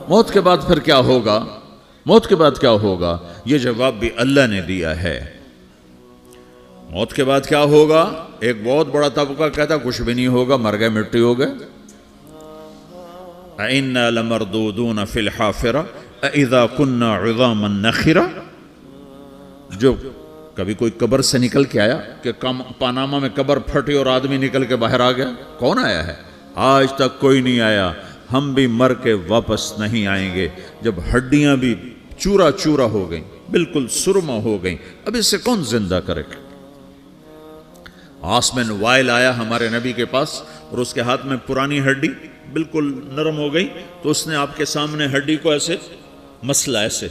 موت کے بعد پھر کیا ہوگا؟ موت کے بعد کیا ہوگا؟ یہ جواب بھی اللہ نے دیا ہے۔ موت کے بعد کیا ہوگا؟ ایک بہت بڑا طبقہ کہتا کچھ بھی نہیں ہوگا، مر گئے، مٹی ہو گئے۔ اَإِنَّا لَمَرْدُودُونَ فِي الْحَافِرَةِ اَإِذَا كُنَّا عِظَامًا نَخِرَةً۔ جو کبھی کوئی قبر سے نکل کے آیا کہ پاناما میں قبر پھٹی اور آدمی نکل کے باہر آ گیا؟ کون آیا ہے؟ آج تک کوئی نہیں آیا۔ ہم بھی مر کے واپس نہیں آئیں گے۔ جب ہڈیاں بھی چورا چورا ہو گئیں، بالکل سرما ہو گئیں، اب اس سے کون زندہ کرے گا؟ آسمن وائل آیا ہمارے نبی کے پاس اور اس کے ہاتھ میں پرانی ہڈی بالکل نرم ہو گئی، تو اس نے آپ کے سامنے ہڈی کو ایسے مسلا ایسے،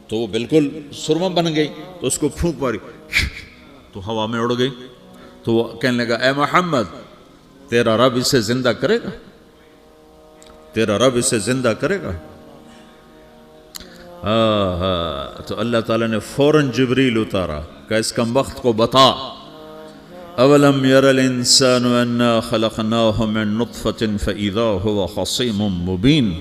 تو وہ بالکل سرما بن گئی، تو اس کو پھونک ماری تو ہوا میں اڑ گئی۔ تو وہ کہنے لگا اے محمد، تیرا رب اسے زندہ کرے گا؟ تیرا رب اسے زندہ کرے گا؟ تو اللہ تعالیٰ نے فوراً جبریل اتارا کہ اس کم وقت کو بتا، اولم یر الانسان انا خلقناہ من نطفۃ فاذا هو خصیم مبین۔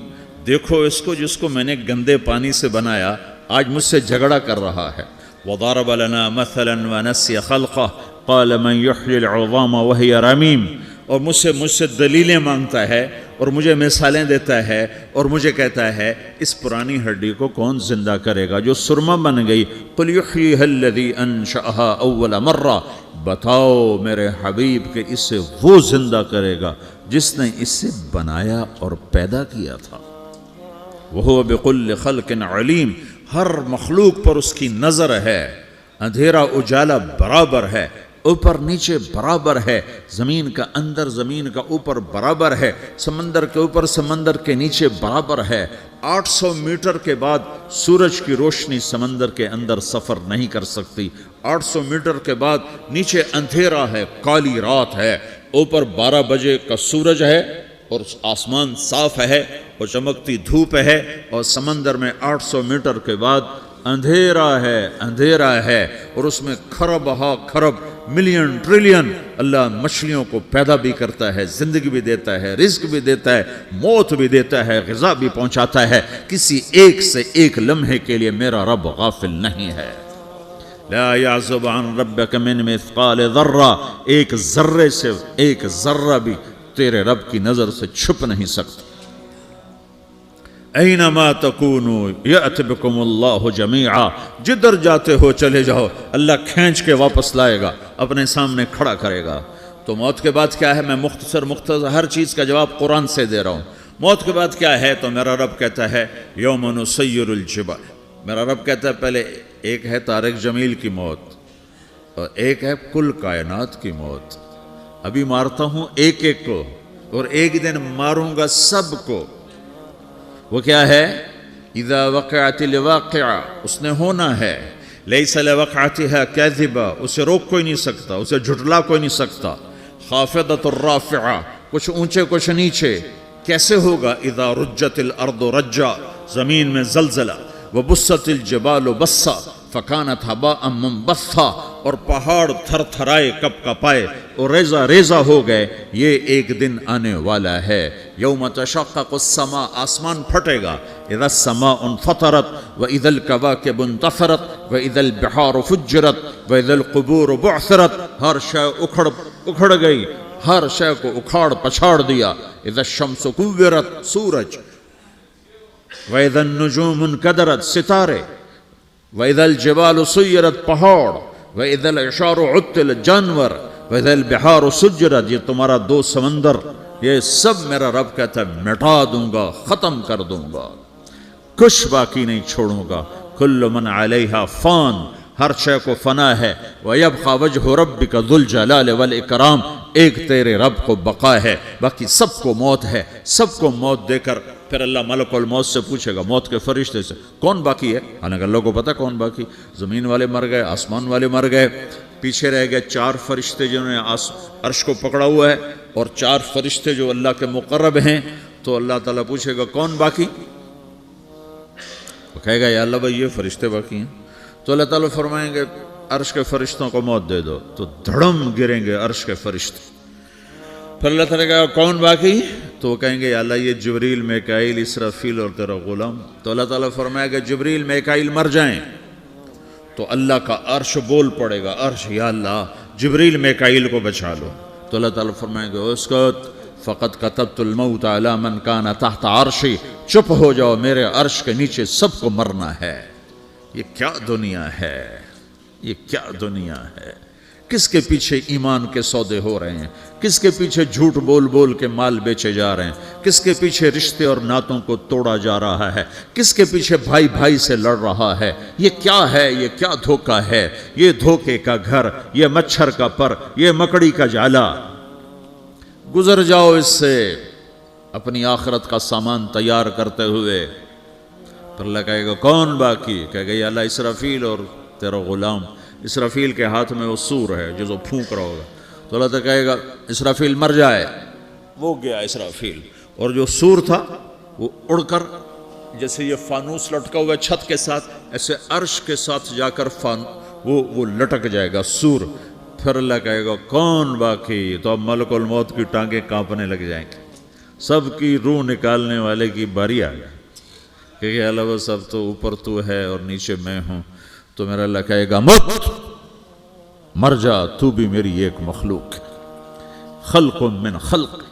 دیکھو اس کو جس کو میں نے گندے پانی سے بنایا، آج مجھ سے جھگڑا کر رہا ہے۔ وضرب لنا مثلا ونسی خلقہ قال من یحیی العظام وہی رمیم۔ اور مجھ سے دلیلیں مانگتا ہے اور مجھے مثالیں دیتا ہے اور مجھے کہتا ہے اس پرانی ہڈی کو کون زندہ کرے گا جو سرما بن گئی؟ قل یحییھا الذی انشأھا اول مرہ۔ بتاؤ میرے حبیب کہ اسے وہ زندہ کرے گا جس نے اسے بنایا اور پیدا کیا تھا۔ وہو بکل خلق علیم۔ ہر مخلوق پر اس کی نظر ہے، اندھیرا اجالا برابر ہے، اوپر نیچے برابر ہے، زمین کا اندر زمین کا اوپر برابر ہے، سمندر کے اوپر سمندر کے نیچے برابر ہے۔ 800 میٹر کے بعد سورج کی روشنی سمندر کے اندر سفر نہیں کر سکتی۔ 800 میٹر کے بعد نیچے اندھیرا ہے، کالی رات ہے، اوپر 12 بجے کا سورج ہے اور آسمان صاف ہے اور چمکتی دھوپ ہے، اور سمندر میں 800 میٹر کے بعد اندھیرا ہے اور اس میں کھرب ہا کھرب ملین ٹریلین اللہ مچھلیوں کو پیدا بھی کرتا ہے، زندگی بھی دیتا ہے، رزق بھی دیتا ہے، موت بھی دیتا ہے، غذا بھی پہنچاتا ہے۔ کسی ایک سے ایک لمحے کے لیے میرا رب غافل نہیں ہے۔ لا يعزب عن ربك من مثقال ذرہ، ایک ذرے سے ایک ذرہ بھی تیرے رب کی نظر سے چھپ نہیں سکتا۔ اینما تکونوا یأت بکم اللہ جمیعا، جدھر جاتے ہو چلے جاؤ، اللہ کھینچ کے واپس لائے گا، اپنے سامنے کھڑا کرے گا۔ تو موت کے بعد کیا ہے؟ میں مختصر ہر چیز کا جواب قرآن سے دے رہا ہوں۔ موت کے بعد کیا ہے؟ تو میرا رب کہتا ہے یوم نسیر الجبال۔ میرا رب کہتا ہے پہلے ایک ہے طارق جمیل کی موت اور ایک ہے کل کائنات کی موت۔ ابھی مارتا ہوں ایک ایک کو اور ایک دن ماروں گا سب کو۔ وہ کیا ہے؟ اذا وقعت الواقعہ، اس نے ہونا ہے۔ لیس لوقعتها کاذبہ، اسے روک کوئی نہیں سکتا، اسے جھٹلا کوئی نہیں سکتا۔ خافضۃ الرافعہ، کچھ اونچے کچھ نیچے۔ کیسے ہوگا؟ اذا رجت الارض رجا، زمین میں زلزلہ۔ وبست الجبال بسا فکانت ہباء منبثا، اور پہاڑ تھر تھرائے کپ کپائے اور ریزہ ریزہ ہو گئے۔ یہ ایک دن آنے والا ہے۔ یوم تشقق السماء، آسمان پھٹے گا۔ اذا السماء انفطرت واذا الکواکب انتثرت واذا البحار فجرت واذا القبور بعثرت، ہر شے اکھڑ گئی، ہر شے کو اکھاڑ پچھاڑ دیا۔ اذا الشمس کورت، سورج۔ وَإِذَا النُّجُومُ انْكَدَرَتْ، ستارے۔ وَإِذَا الْجِبَالُ سُيِّرَتْ، پہاڑ۔ وَإِذَا الْعِشَارُ عُطِّلَتْ، جانور۔ وَإِذَا الْبِحَارُ سُجِّرَتْ، یہ تمہارا دو سمندر، یہ سب میرا رب کہتا ہے مٹا دوں گا، ختم کر دوں گا، کچھ باقی نہیں چھوڑوں گا۔ كُلُّ مَنْ عَلَيْهَا فان، ہر شے کو فنا ہے۔ وَيَبْقَى وَجْهُ رَبِّكَ ذُو الْجَلَالِ وَالْإِكْرَامِ، ایک تیرے رب کو بقا ہے، باقی سب کو موت ہے۔ سب کو موت دے کر پھر اللہ ملک الموت سے پوچھے گا، موت کے فرشتے سے، کون باقی ہے؟ حالانکہ اللہ کو پتہ کون باقی۔ زمین والے مر گئے، آسمان والے مر گئے، پیچھے رہ گئے 4 فرشتے جنہوں نے عرش کو پکڑا ہوا ہے، اور 4 فرشتے جو اللہ کے مقرب ہیں۔ تو اللہ تعالیٰ پوچھے گا کون باقی؟ وہ کہے گا یا اللہ بھائی یہ فرشتے باقی ہیں۔ تو اللہ تعالیٰ فرمائیں گے عرش کے فرشتوں کو موت دے دو، تو دھڑم گریں گے عرش کے فرشتے۔ پھر اللہ تعالیٰ کہا کون باقی؟ تو وہ کہیں گے یا اللہ یہ جبریل میکائیل اسرافیل اور تیرا غلام. تو اللہ تعالیٰ فرمائے گا جبریل میکائیل مر جائیں تو اللہ کا عرش بول پڑے گا, عرش یا اللہ جبریل میکائیل کو بچا لو. تو اللہ تعالیٰ فرمائے گا اسکت فقط کتبت الموت علی من کان تحت عرشی, چپ ہو جاؤ میرے عرش کے نیچے سب کو مرنا ہے. یہ کیا دنیا ہے, یہ کیا دنیا ہے. کس کے پیچھے ایمان کے سودے ہو رہے ہیں, کس کے پیچھے جھوٹ بول بول کے مال بیچے جا رہے ہیں, کس کے پیچھے رشتے اور ناتوں کو توڑا جا رہا ہے, کس کے پیچھے بھائی بھائی سے لڑ رہا ہے. یہ کیا ہے, یہ کیا دھوکہ ہے, یہ دھوکے کا گھر, یہ مچھر کا پر, یہ مکڑی کا جالا. گزر جاؤ اس سے اپنی آخرت کا سامان تیار کرتے ہوئے. پھر اللہ کہے گا کون باقی؟ کہے گا یا اللہ اسرافیل اور تیرا غلام. اسرافیل کے ہاتھ میں وہ سور ہے جو پھونک رہا ہوگا. تو اللہ تعالیٰ کہے گا اسرافیل مر جائے, وہ گیا اسرافیل, اور جو سور تھا وہ اڑ کر جیسے یہ فانوس لٹکا ہوا چھت کے ساتھ ایسے عرش کے ساتھ جا کر وہ لٹک جائے گا سور. پھر اللہ کہے گا کون باقی؟ تو اب ملک الموت کی ٹانگیں کانپنے لگ جائیں گی, سب کی روح نکالنے والے کی باری آ گئی, کہ اللہ وہ سب تو اوپر تو ہے اور نیچے میں ہوں. تو میرا اللہ کہے گا مت, مر جا, تو بھی میری ایک مخلوق ہے, خلق من خلق.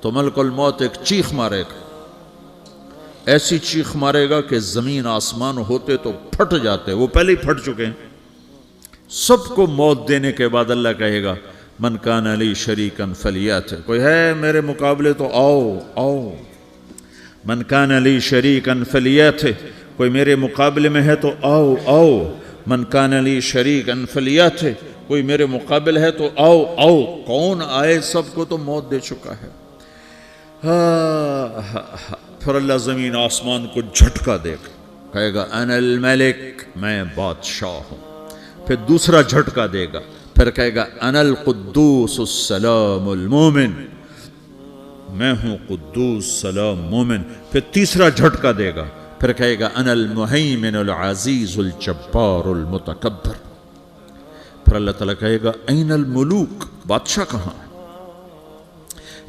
تو ملک الموت ایک چیخ مارے گا, ایسی چیخ مارے گا کہ زمین آسمان ہوتے تو پھٹ جاتے, وہ پہلے ہی پھٹ چکے ہیں. سب کو موت دینے کے بعد اللہ کہے گا من کان لی شریکن فلیات, کوئی ہے میرے مقابلے تو آؤ آؤ. من کان لی شریکن فلیات, کوئی میرے مقابلے میں ہے تو آؤ آؤ. من کان لی شریکن فلیات, کوئی میرے مقابل ہے تو آؤ آؤ. کون آئے؟ سب کو تو موت دے چکا ہے. پھر اللہ زمین آسمان کو جھٹکا دے گا, کہے گا انا الملک, میں بادشاہ ہوں. پھر دوسرا جھٹکا دے گا, پھر کہے گا انا القدوس السلام المومن, میں ہوں قدوس سلام مومن. پھر تیسرا جھٹکا دے گا, پھر کہے گا انا المہیمن العزیز الجبار المتکبر. پھر اللہ تعالیٰ کہے گا این الملوک, بادشاہ کہاں ہے؟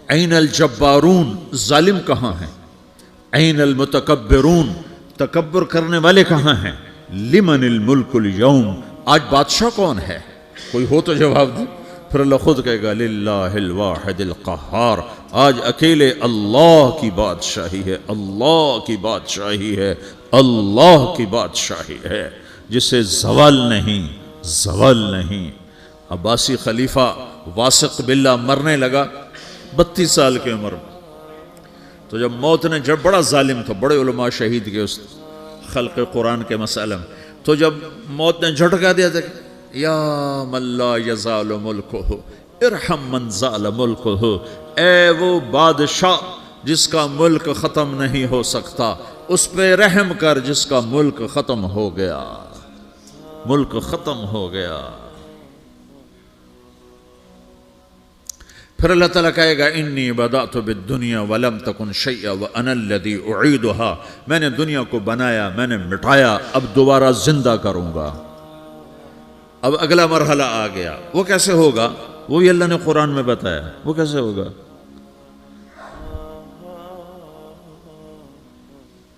این الجبارون, ظالم کہاں ہیں؟ این المتکبرون, تکبر کرنے والے کہاں ہیں؟ لمن الملک اليوم, آج بادشاہ کون ہے؟ کوئی ہو تو جواب دے. پھر اللہ خود کہے گا للہ الواحد القہار, آج اکیلے اللہ کی بادشاہی ہے, اللہ کی بادشاہی ہے, اللہ کی بادشاہی ہے, جسے زوال نہیں, زوال نہیں. عباسی خلیفہ واثق باللہ مرنے لگا 32 سال کی عمر میں. تو جب موت نے, جب بڑا ظالم تھا, بڑے علماء شہید کے اس خلق قرآن کے مسئلہ میں, تو جب موت نے جھٹکا دیا تھا یا من لا یزال ملکہ ارحم من زال ملکہ, اے وہ بادشاہ جس کا ملک ختم نہیں ہو سکتا, اس پہ رحم کر جس کا ملک ختم ہو گیا, ملک ختم ہو گیا. پھر اللہ تعالیٰ کہے گا انی بدأت بالدنیا ولم تکن شیئا وانا الذی اعیدہا, میں نے دنیا کو بنایا, میں نے مٹایا, اب دوبارہ زندہ کروں گا. اب اگلا مرحلہ آ گیا, وہ کیسے ہوگا؟ وہ بھی اللہ نے قرآن میں بتایا. وہ کیسے ہوگا؟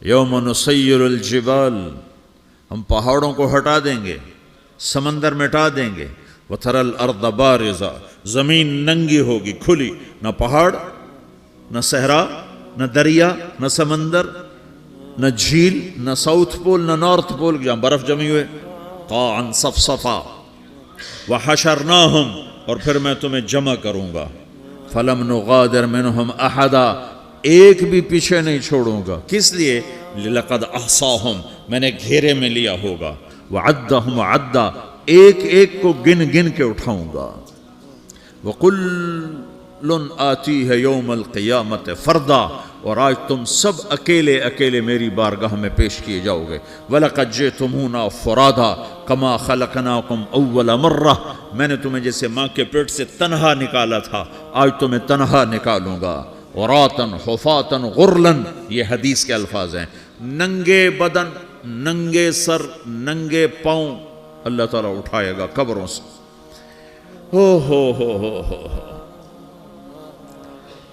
یوم نسیر الجبال, ہم پہاڑوں کو ہٹا دیں گے, سمندر مٹا دیں گے. وَتَرَى الْأَرْضَ بَارِزَةً, زمین ننگی ہوگی, کھلی, نہ پہاڑ, نہ صحرا, نہ دریا, نہ سمندر, نہ جھیل, نہ ساؤتھ پول, نہ نارتھ پول جہاں برف جمی ہوئے. قَاعًا صَفْصَفًا وَحَشَرْنَاهُمْ, اور پھر میں تمہیں جمع کروں گا. فَلَمْ نُغَادِرْ مِنْهُمْ أَحَدًا, ایک بھی پیچھے نہیں چھوڑوں گا. کس لیے؟ لَقَدْ أَحْصَاهُمْ, میں نے گھیرے میں لیا ہوگا. وَعَدَّهُمْ عَدًّا, ایک ایک کو گن گن کے اٹھاؤں گا. وَقُلٌّ آتِيهَ يَوْمَ الْقِيَامَةِ فَرْدًا, اور آج تم سب اکیلے اکیلے میری بارگاہ میں پیش کیے جاؤ گے. وَلَقَدْ جِئْتُمُونَا فُرَادًا كَمَا خَلَقْنَاكُمْ أَوَّلَ مَرَّةٍ, میں نے تمہیں جیسے ماں کے پیٹ سے تنہا نکالا تھا, آج تمہیں تنہا نکالوں گا. عُرَاةً حُفَاةً غُرْلًا, یہ حدیث کے الفاظ ہیں. ننگے بدن, ننگے سر, ننگے پاؤں اللہ تعالیٰ اٹھائے گا قبروں سے. ہو.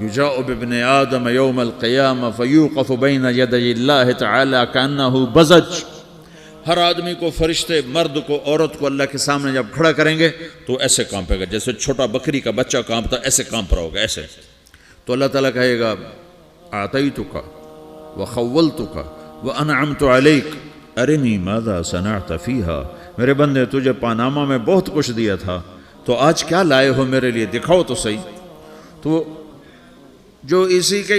یجاء بابن آدم یوم القیامہ فیوقف بین یدی اللہ تعالی کأنہ بزج، ہر آدمی کو، فرشتے، مرد کو، عورت کو اللہ کے سامنے جب کھڑا کریں گے تو ایسے کانپے گا جیسے چھوٹا بکری کا بچہ کانپتا، ایسے کانپ رہا ہوگا ایسے. تو اللہ تعالیٰ کہے گا اعطیتک وخولتک وانعمت علیک ارنی ماذا صنعت فیہا، میرے بندے تجھے پاناما میں بہت کچھ دیا تھا، تو آج کیا لائے ہو میرے لیے، دکھاؤ تو صحیح. تو جو اسی کے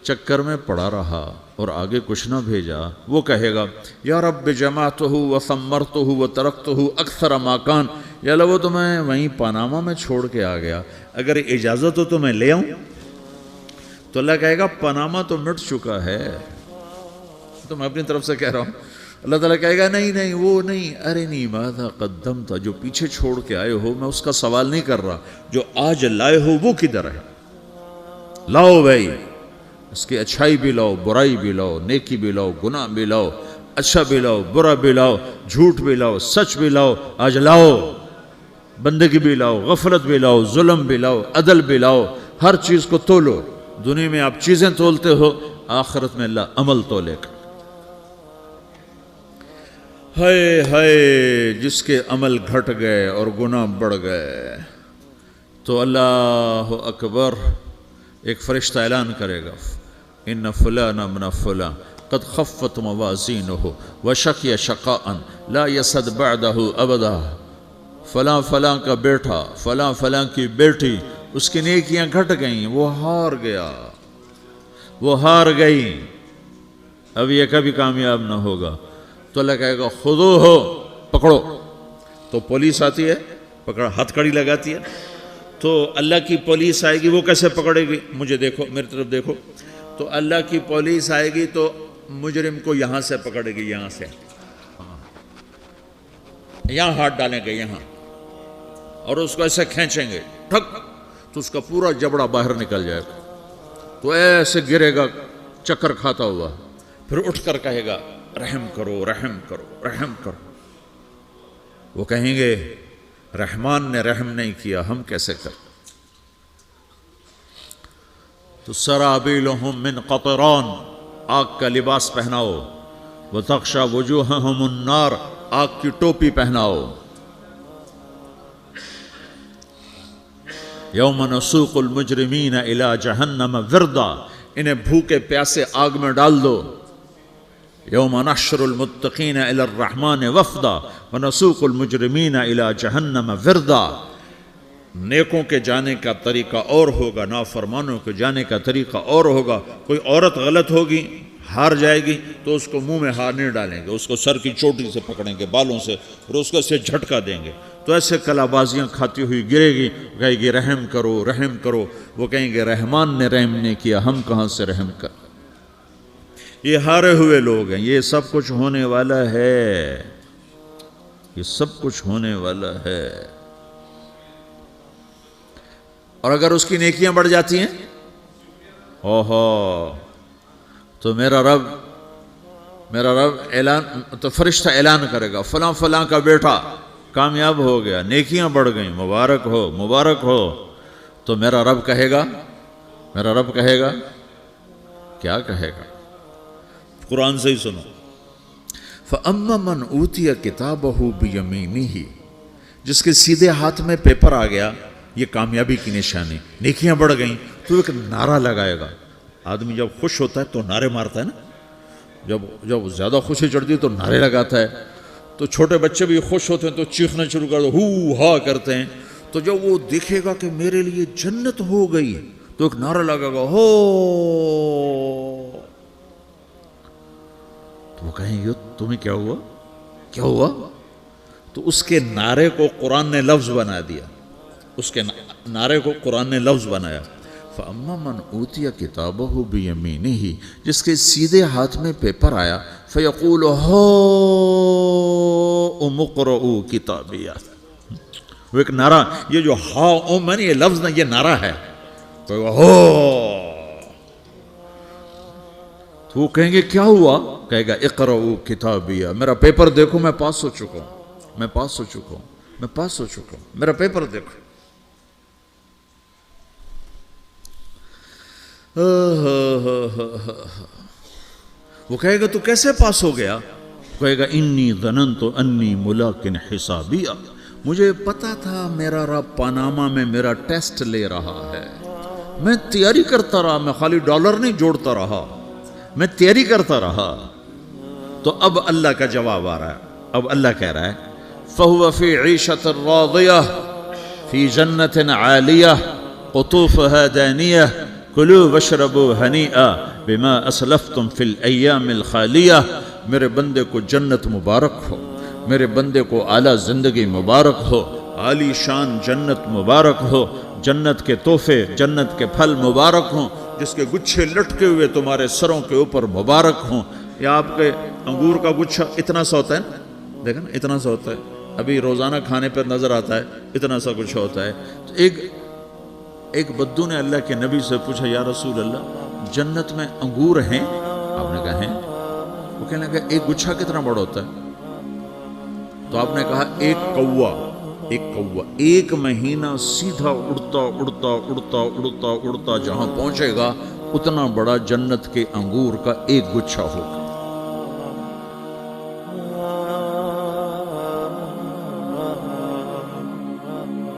چکر میں پڑا رہا اور آگے کچھ نہ بھیجا، وہ کہے گا یا رب جمعتہ وثمرتہ وترکتہ اکثر ما کان، یا اللہ وہ تو میں وہیں پاناما میں چھوڑ کے آ گیا، اگر اجازت ہو تو میں لے آؤں. تو اللہ کہے گا پاناما تو مٹ چکا ہے. تو میں اپنی طرف سے کہہ رہا ہوں، اللہ تعالیٰ کہے گا نہیں نہیں وہ نہیں، ارنی ماذا قدمت، جو پیچھے چھوڑ کے آئے ہو میں اس کا سوال نہیں کر رہا، جو آج لائے ہو وہ کدھر ہے، لاؤ بھائی، اس کی اچھائی بھی لاؤ، برائی بھی لاؤ، نیکی بھی لاؤ، گناہ بھی لاؤ، اچھا بھی لاؤ، برا بھی لاؤ، جھوٹ بھی لاؤ، سچ بھی لاؤ، آج لاؤ، بندگی بھی لاؤ، غفلت بھی لاؤ، ظلم بھی لاؤ، عدل بھی لاؤ، ہر چیز کو تولو. دنیا میں آپ چیزیں تولتے ہو، آخرت میں اللہ عمل تولے گا. ہائے ہائے جس کے عمل گھٹ گئے اور گناہ بڑھ گئے، تو اللہ اکبر، ایک فرشتہ اعلان کرے گا ان فلان من فلان قد خفت موازینہ وشقی شقاء لا یسد بعدہ ابدا، فلاں فلاں کا بیٹا، فلاں فلاں کی بیٹی، اس کی نیکیاں گھٹ گئیں، وہ ہار گیا، وہ ہار گئی، اب یہ کبھی کامیاب نہ ہوگا. تو اللہ کہے گا خودو ہو، پکڑو. تو پولیس آتی ہے، پکڑا، ہتھ کڑی لگاتی ہے. تو اللہ کی پولیس آئے گی، وہ کیسے پکڑے گی، مجھے دیکھو، میری طرف دیکھو. تو اللہ کی پولیس آئے گی تو مجرم کو یہاں سے پکڑے گی، یہاں سے، یہاں ہاتھ ڈالیں گے یہاں، اور اس کو ایسے کھینچیں گے ٹھک، تو اس کا پورا جبڑا باہر نکل جائے گا. تو ایسے گرے گا چکر کھاتا ہوا، پھر اٹھ کر کہے گا رحم کرو، رحم کرو، رحم کرو. وہ کہیں گے رحمان نے رحم نہیں کیا، ہم کیسے کریں. تو سرابیلہم من قطران، آگ کا لباس پہناؤ، وتغشا وجوہہم النار، آگ کی ٹوپی پہناؤ. یوم نسوق المجرمین الی جہنم وردا، انہیں بھوکے پیاسے آگ میں ڈال دو. یوم نحشر المتقین الی الرحمن وفدا ونسوق المجرمین الی جہنم وردا. نیکوں کے جانے کا طریقہ اور ہوگا، نافرمانوں کے جانے کا طریقہ اور ہوگا. کوئی عورت غلط ہوگی، ہار جائے گی، تو اس کو منہ میں ہار نہیں ڈالیں گے، اس کو سر کی چوٹی سے پکڑیں گے، بالوں سے، اور اس کو اسے جھٹکا دیں گے. تو ایسے کلا بازیاں کھاتی ہوئی گرے گی، کہے گی رحم کرو، رحم کرو. وہ کہیں گے رحمان نے رحم نہیں کیا، ہم کہاں سے رحم کر. یہ ہارے ہوئے لوگ ہیں. یہ سب کچھ ہونے والا ہے، یہ سب کچھ ہونے والا ہے. اور اگر اس کی نیکیاں بڑھ جاتی ہیں، اوہو، تو میرا رب اعلان، تو فرشتہ اعلان کرے گا فلاں فلاں کا بیٹا کامیاب ہو گیا، نیکیاں بڑھ گئیں، مبارک ہو، مبارک ہو. تو میرا رب کہے گا کیا کہے گا، قرآن سے ہی سنو. فَأَمَّا مَنْ أُوتِيَ كِتَابَهُ بِيَمِينِهِ، جس کے سیدھے ہاتھ میں پیپر آ گیا، یہ کامیابی کی نشانی، نیکیاں بڑھ گئیں. تو ایک نعرہ لگائے گا. آدمی جب خوش ہوتا ہے تو نعرے مارتا ہے نا، جب زیادہ خوشی چڑھتی ہے تو نعرے لگاتا ہے. تو چھوٹے بچے بھی خوش ہوتے ہیں تو چیخنا شروع کر دو، ہو ہا کرتے ہیں. تو جب وہ دیکھے گا کہ میرے لیے جنت ہو گئی، تو ایک نعرہ لگے گا، ہو. تو وہ کہیں گے تمہیں کیا ہوا، کیا ہوا. تو اس کے نعرے کو قرآن نے لفظ بنا دیا، اس کے نعرے کو قرآن نے لفظ بنایا. فَأَمَّا مَنْ أُوتِيَ كِتَابَهُ بِيَمِينِهِ، جس کے سیدھے ہاتھ میں پیپر آیا، فَيَقُولُ هَاؤْمُ اقْرَءُوا كِتَابِيَهْ. وہ ایک نعرہ، یہ جو ہاؤم ہے نا، یہ لفظ نہ، یہ نعرہ ہے. تو وہ کہیں گے کیا ہوا، کہے گا اقرؤوا کتابیہ، میرا پیپر دیکھو، میں پاس ہو چکا ہوں، میں پاس ہو چکا ہوں، میں پاس ہو چکا ہوں، میرا پیپر دیکھو. وہ کہے گا تو کیسے پاس ہو گیا؟ کہے گا انی ظننت انی ملاقن حسابیہ، مجھے پتا تھا میرا رب پاناما میں میرا ٹیسٹ لے رہا ہے، میں تیاری کرتا رہا، میں خالی ڈالر نہیں جوڑتا رہا، میں تیاری کرتا رہا۔ تو اب اللہ کا جواب آ رہا ہے، اب اللہ کہہ رہا ہے فَهُوَ فِي عِيشَةٍ رَاضِيَةٍ فِي جَنَّةٍ عَالِيَةٍ قُطُوفُهَا دَانِيَةٌ كُلُوا وَاشْرَبُوا هَنِيئًا بِمَا أَسْلَفْتُمْ فِي الْأَيَّامِ الْخَالِيَةِ، میرے بندے کو جنت مبارک ہو، میرے بندے کو اعلیٰ زندگی مبارک ہو، عالی شان جنت مبارک ہو، جنت کے تحفے، جنت کے پھل مبارک ہوں، جس کے گچھے لٹکے ہوئے تمہارے سروں کے اوپر مبارک ہوں۔ یا آپ کے انگور کا گچھا اتنا سا ہوتا ہے نا، دیکھیں نا اتنا سا ہوتا ہے، ابھی روزانہ کھانے پر نظر آتا ہے، اتنا سا گچھا ہوتا ہے۔ تو ایک بدو نے اللہ کے نبی سے پوچھا یا رسول اللہ جنت میں انگور ہیں؟ آپ نے کہا ہیں۔ وہ کہنے لگا ایک گچھا کتنا بڑا ہوتا ہے؟ تو آپ نے کہا ایک کوا ایک مہینہ سیدھا اڑتا اڑتا اڑتا اڑتا اڑتا جہاں پہنچے گا اتنا بڑا جنت کے انگور کا ایک گچھا ہوگا۔